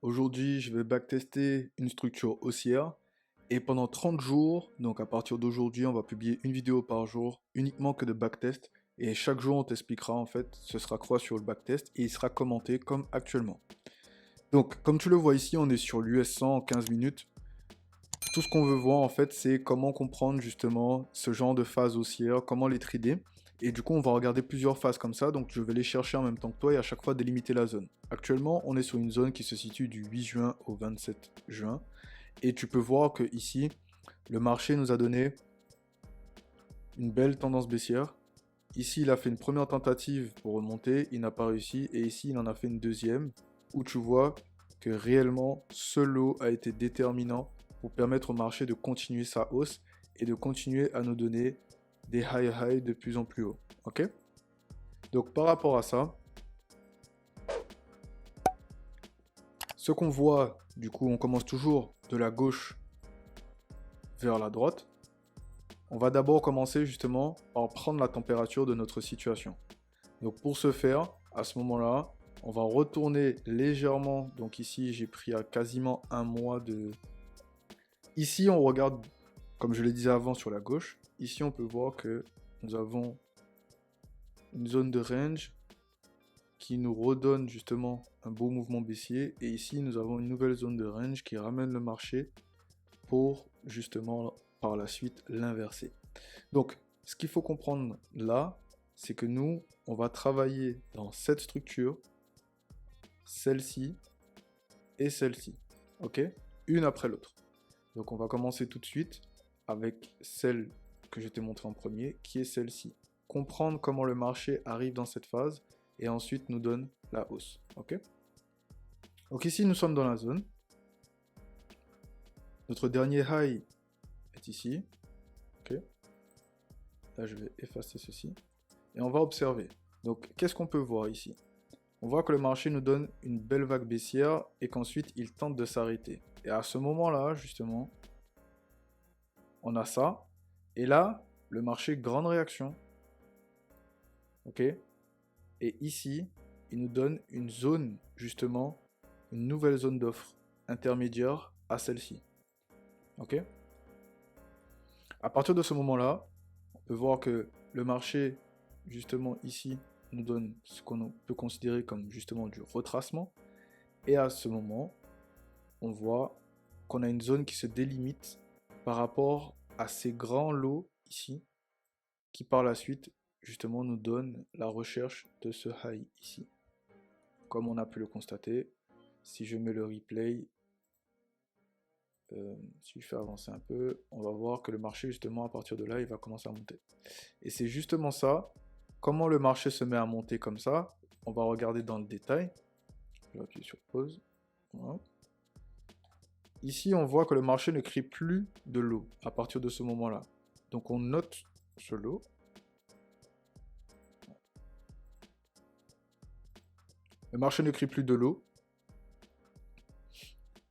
Aujourd'hui, je vais backtester une structure haussière et pendant 30 jours, donc à partir d'aujourd'hui, on va publier une vidéo par jour uniquement que de backtest et chaque jour on t'expliquera en fait, ce sera quoi sur le backtest et il sera commenté comme actuellement. Donc comme tu le vois ici, on est sur l'US 100 en 15 minutes. Tout ce qu'on veut voir en fait, c'est comment comprendre justement ce genre de phases haussières, comment les trader. Et du coup, on va regarder plusieurs phases comme ça, donc je vais les chercher en même temps que toi et à chaque fois délimiter la zone. Actuellement, on est sur une zone qui se situe du 8 juin au 27 juin. Et tu peux voir que ici, le marché nous a donné une belle tendance baissière. Ici, il a fait une première tentative pour remonter, il n'a pas réussi. Et ici, il en a fait une deuxième, où tu vois que réellement, ce lot a été déterminant pour permettre au marché de continuer sa hausse et de continuer à nous donner des high de plus en plus haut. Ok? Donc par rapport à ça, ce qu'on voit, du coup, on commence toujours de la gauche vers la droite. On va d'abord commencer justement par prendre la température de notre situation. Donc pour ce faire, à ce moment-là, on va retourner légèrement. Donc ici, j'ai pris à quasiment un mois de... Ici, on regarde, comme je le disais avant, sur la gauche. Ici, on peut voir que nous avons une zone de range qui nous redonne justement un beau mouvement baissier. Et ici, nous avons une nouvelle zone de range qui ramène le marché pour justement par la suite l'inverser. Donc, ce qu'il faut comprendre là, c'est que nous, on va travailler dans cette structure, celle-ci et celle-ci. Ok? Une après l'autre. Donc, on va commencer tout de suite avec celle que je t'ai montrée en premier, qui est celle-ci. Comprendre comment le marché arrive dans cette phase et ensuite nous donne la hausse. Ok? Donc ici, nous sommes dans la zone. Notre dernier high est ici. Ok? Là, je vais effacer ceci. Et on va observer. Donc, qu'est-ce qu'on peut voir ici? On voit que le marché nous donne une belle vague baissière et qu'ensuite, il tente de s'arrêter. Et à ce moment-là, justement, on a ça. Et là, le marché, grande réaction. Ok? Et ici, il nous donne une zone, justement, une nouvelle zone d'offre intermédiaire à celle-ci. Ok? À partir de ce moment-là, on peut voir que le marché, justement ici, nous donne ce qu'on peut considérer comme justement du retracement. Et à ce moment, on voit qu'on a une zone qui se délimite par rapport à ces grands lots ici, qui par la suite, justement, nous donne la recherche de ce high ici. Comme on a pu le constater, si je mets le replay, si je fais avancer un peu, on va voir que le marché, justement, à partir de là, il va commencer à monter. Et c'est justement ça, comment le marché se met à monter comme ça, on va regarder dans le détail. Je vais appuyer sur pause. Voilà. Ici, on voit que le marché ne crée plus de lot à partir de ce moment-là. Donc on note ce lot. Le marché ne crée plus de lot.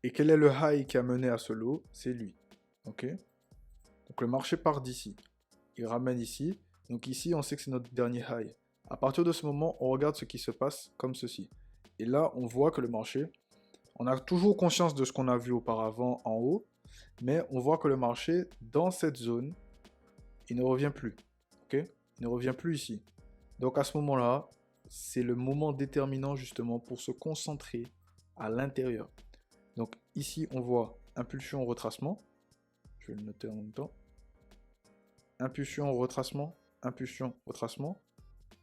Et quel est le high qui a mené à ce lot? C'est lui. Ok? Donc le marché part d'ici. Il ramène ici. Donc ici, on sait que c'est notre dernier high. À partir de ce moment, on regarde ce qui se passe comme ceci. Et là, on voit que le marché, on a toujours conscience de ce qu'on a vu auparavant en haut, mais on voit que le marché, dans cette zone, il ne revient plus. Ok? Il ne revient plus ici. Donc à ce moment-là, c'est le moment déterminant justement pour se concentrer à l'intérieur. Donc ici, on voit impulsion retracement. Je vais le noter en même temps. Impulsion retracement, impulsion retracement.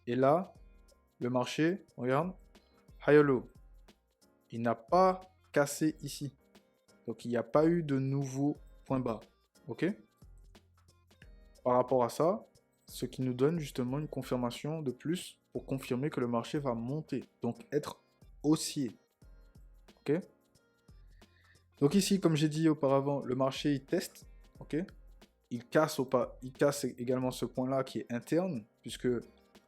Et là, le marché, regarde, high low. Il n'a pas cassé ici. Donc il n'y a pas eu de nouveau point bas. Ok? Par rapport à ça, ce qui nous donne justement une confirmation de plus pour confirmer que le marché va monter. Donc être haussier. Ok? Donc ici, comme j'ai dit auparavant, le marché il teste. Ok? Il casse également ce point-là qui est interne, puisque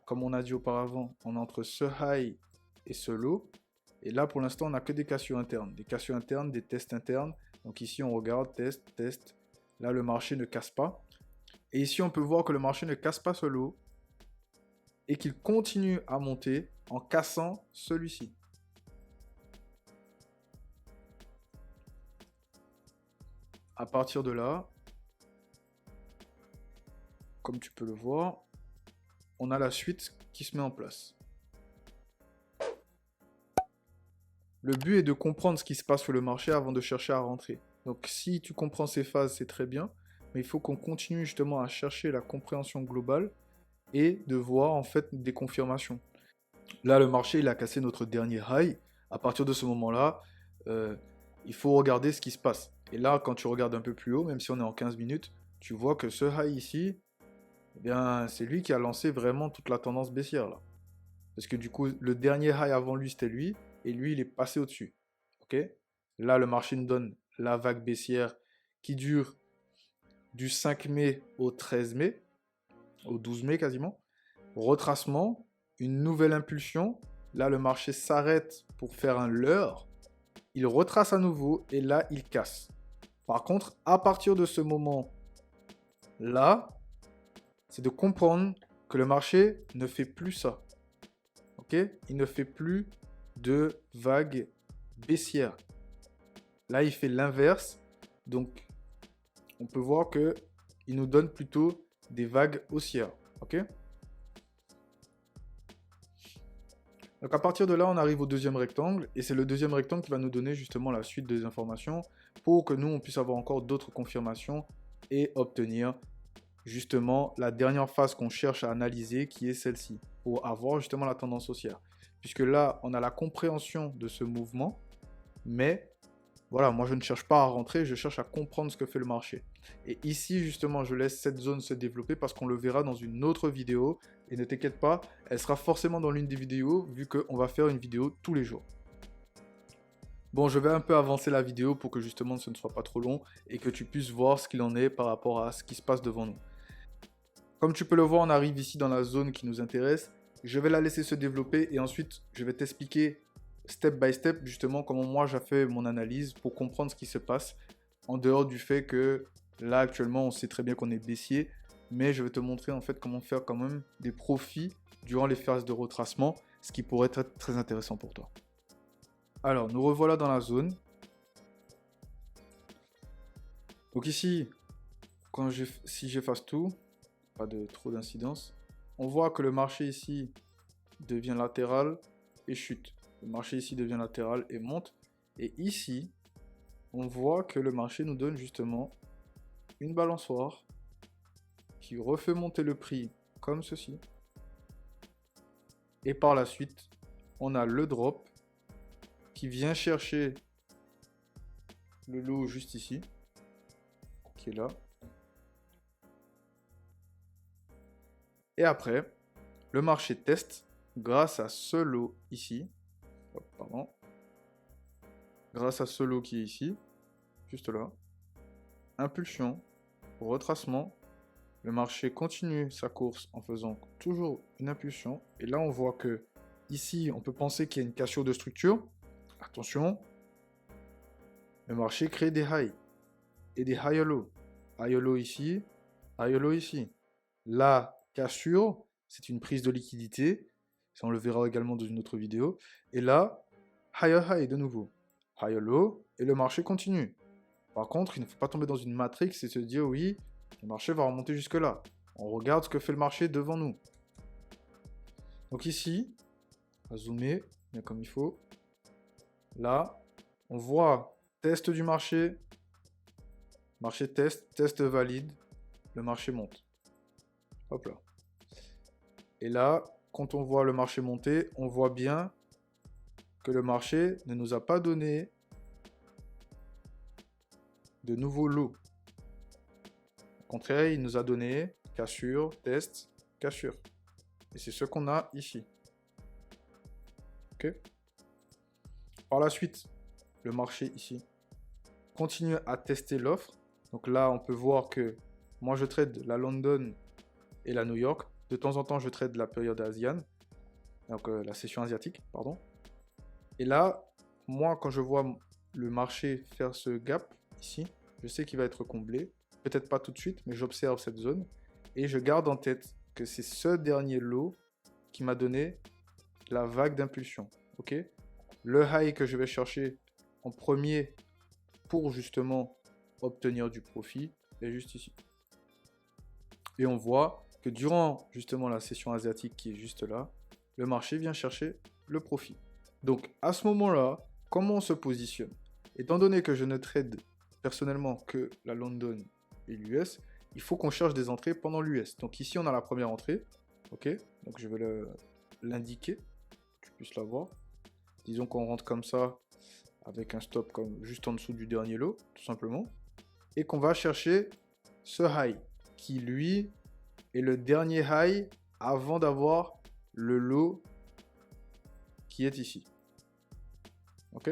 comme on a dit auparavant, on est entre ce high et ce low. Et là, pour l'instant, on n'a que des cassures internes. Des cassures internes, des tests internes. Donc ici, on regarde, test, test. Là, le marché ne casse pas. Et ici, on peut voir que le marché ne casse pas ce lot et qu'il continue à monter en cassant celui-ci. à partir de là, comme tu peux le voir, on a la suite qui se met en place. Le but est de comprendre ce qui se passe sur le marché avant de chercher à rentrer. Donc si tu comprends ces phases, c'est très bien, mais il faut qu'on continue justement à chercher la compréhension globale et de voir en fait des confirmations. Là, le marché, il a cassé notre dernier high. À partir de ce moment-là, il faut regarder ce qui se passe. Et là, quand tu regardes un peu plus haut, même si on est en 15 minutes, tu vois que ce high ici, eh bien, c'est lui qui a lancé vraiment toute la tendance baissière là. Parce que du coup, le dernier high avant lui, c'était lui, et lui, il est passé au-dessus. Ok? Là, le marché nous donne la vague baissière qui dure du 5 mai au 13 mai, au 12 mai quasiment. Retracement, une nouvelle impulsion. Là, le marché s'arrête pour faire un leurre. Il retrace à nouveau et là, il casse. Par contre, à partir de ce moment-là, c'est de comprendre que le marché ne fait plus ça. Ok? Il ne fait plus de vagues baissières. Là, il fait l'inverse. Donc, on peut voir que il nous donne plutôt des vagues haussières. Ok? Donc à partir de là, on arrive au deuxième rectangle, et c'est le deuxième rectangle qui va nous donner justement la suite des informations pour que nous, on puisse avoir encore d'autres confirmations et obtenir justement la dernière phase qu'on cherche à analyser, qui est celle-ci, pour avoir justement la tendance haussière. Puisque là, on a la compréhension de ce mouvement, mais voilà, moi je ne cherche pas à rentrer, je cherche à comprendre ce que fait le marché. Et ici, justement, je laisse cette zone se développer parce qu'on le verra dans une autre vidéo. Et ne t'inquiète pas, elle sera forcément dans l'une des vidéos, vu qu'on va faire une vidéo tous les jours. Bon, je vais un peu avancer la vidéo pour que justement ce ne soit pas trop long et que tu puisses voir ce qu'il en est par rapport à ce qui se passe devant nous. Comme tu peux le voir, on arrive ici dans la zone qui nous intéresse. Je vais la laisser se développer et ensuite je vais t'expliquer step by step justement comment moi j'ai fait mon analyse pour comprendre ce qui se passe, en dehors du fait que là actuellement on sait très bien qu'on est baissier, mais je vais te montrer en fait comment faire quand même des profits durant les phases de retracement, ce qui pourrait être très intéressant pour toi. Alors nous revoilà dans la zone. Donc ici, si j'efface tout, pas de trop d'incidence, on voit que le marché ici devient latéral et chute. Le marché ici devient latéral et monte. Et ici, on voit que le marché nous donne justement une balançoire qui refait monter le prix comme ceci. Et par la suite, on a le drop qui vient chercher le lot juste ici, qui est là. Et après, le marché teste grâce à ce lot ici. Pardon. Grâce à ce lot qui est ici, juste là. Impulsion, retracement. Le marché continue sa course en faisant toujours une impulsion. Et là, on voit que ici, on peut penser qu'il y a une cassure de structure. Attention, le marché crée des highs et des high low. High low ici, high low ici. La cassure, c'est une prise de liquidité. Ça, on le verra également dans une autre vidéo. Et là, higher high de nouveau. Higher low, et le marché continue. Par contre, il ne faut pas tomber dans une matrix et se dire oui, le marché va remonter jusque là. On regarde ce que fait le marché devant nous. Donc ici, on va zoomer bien comme il faut. Là, on voit test du marché. Marché test, test valide. Le marché monte. Hop là. Et là, quand on voit le marché monter, on voit bien que le marché ne nous a pas donné de nouveaux lots. Au contraire, il nous a donné cassure, test, cassure. Et c'est ce qu'on a ici. Ok. Par la suite, le marché ici continue à tester l'offre. Donc là, on peut voir que moi, je trade la London et la New York. De temps en temps, je trade la période asienne. Donc la session asiatique, pardon. Et là, moi, quand je vois le marché faire ce gap ici, je sais qu'il va être comblé. Peut-être pas tout de suite, mais j'observe cette zone. Et je garde en tête que c'est ce dernier lot qui m'a donné la vague d'impulsion. Ok. Le high que je vais chercher en premier pour justement obtenir du profit est juste ici. Et on voit que durant justement la session asiatique qui est juste là, le marché vient chercher le profit. Donc à ce moment-là, comment on se positionne? Étant donné que je ne trade personnellement que la London et l'US, il faut qu'on cherche des entrées pendant l'US. Donc ici, on a la première entrée. Ok, donc je vais l'indiquer, que tu puisses la voir. Disons qu'on rentre comme ça, avec un stop comme juste en dessous du dernier lot, tout simplement. Et qu'on va chercher ce high, qui lui est le dernier high avant d'avoir le lot qui est ici. Ok?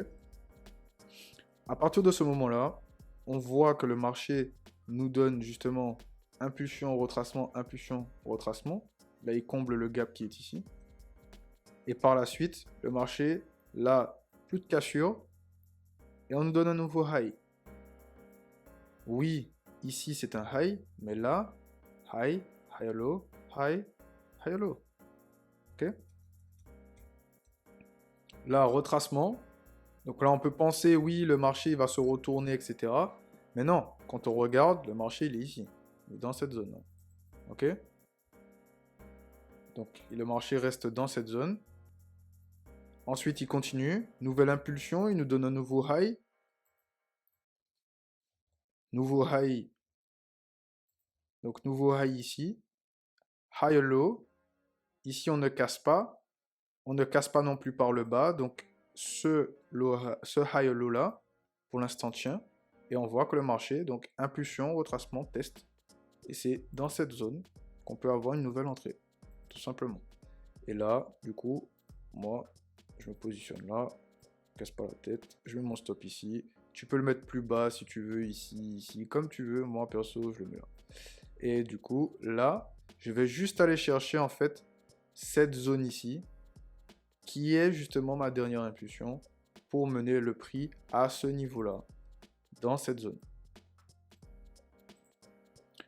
À partir de ce moment-là, on voit que le marché nous donne justement impulsion, retracement, impulsion, retracement. Là, il comble le gap qui est ici. Et par la suite, le marché, là, plus de cassure. Et on nous donne un nouveau high. Oui, ici, c'est un high. Mais là, high, high low, high, high low. Ok? Là, retracement. Donc là, on peut penser, oui, le marché va se retourner, etc. Mais non, quand on regarde, le marché, il est ici. Il est dans cette zone. Ok? Donc, le marché reste dans cette zone. Ensuite, il continue. Nouvelle impulsion, il nous donne un nouveau high. Nouveau high. Donc, nouveau high ici. High low. Ici, on ne casse pas. On ne casse pas non plus par le bas. Donc, ce high low là, pour l'instant, tient. Et on voit que le marché, donc impulsion, retracement, test. Et c'est dans cette zone qu'on peut avoir une nouvelle entrée. Tout simplement. Et là, du coup, moi, je me positionne là. Casse pas la tête. Je mets mon stop ici. Tu peux le mettre plus bas si tu veux, ici, comme tu veux. Moi, perso, je le mets là. Et du coup, là, je vais juste aller chercher, en fait, cette zone ici, qui est justement ma dernière impulsion, pour mener le prix à ce niveau-là, dans cette zone.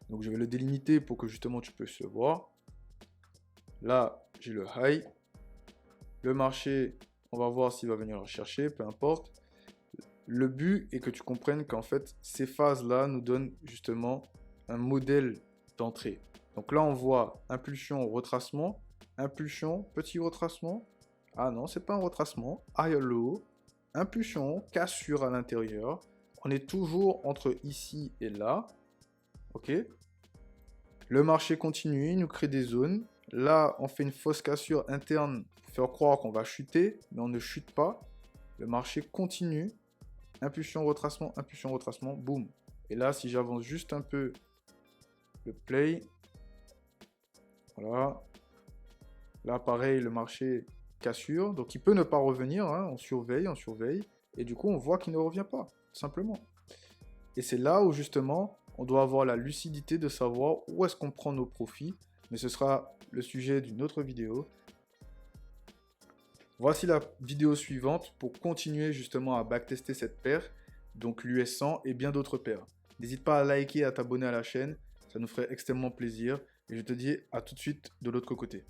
Donc, je vais le délimiter pour que justement tu puisses le voir. Là, j'ai le high. Le marché, on va voir s'il va venir le chercher, peu importe. Le but est que tu comprennes qu'en fait, ces phases-là nous donnent justement un modèle d'entrée. Donc là, on voit impulsion, retracement, impulsion, petit retracement. Ah non, c'est pas un retracement. High low, impulsion, cassure à l'intérieur. On est toujours entre ici et là. Ok. Le marché continue, il nous crée des zones. Là, on fait une fausse cassure interne pour faire croire qu'on va chuter, mais on ne chute pas. Le marché continue. Impulsion, retracement, boum. Et là, si j'avance juste un peu le play, voilà. Là, pareil, le marché cassure. Donc, il peut ne pas revenir. Hein. On surveille. Et du coup, on voit qu'il ne revient pas, tout simplement. Et c'est là où, justement, on doit avoir la lucidité de savoir où est-ce qu'on prend nos profits. Mais ce sera le sujet d'une autre vidéo. Voici la vidéo suivante pour continuer justement à backtester cette paire, donc l'US 100 et bien d'autres paires. N'hésite pas à liker et à t'abonner à la chaîne, ça nous ferait extrêmement plaisir. Et je te dis à tout de suite de l'autre côté.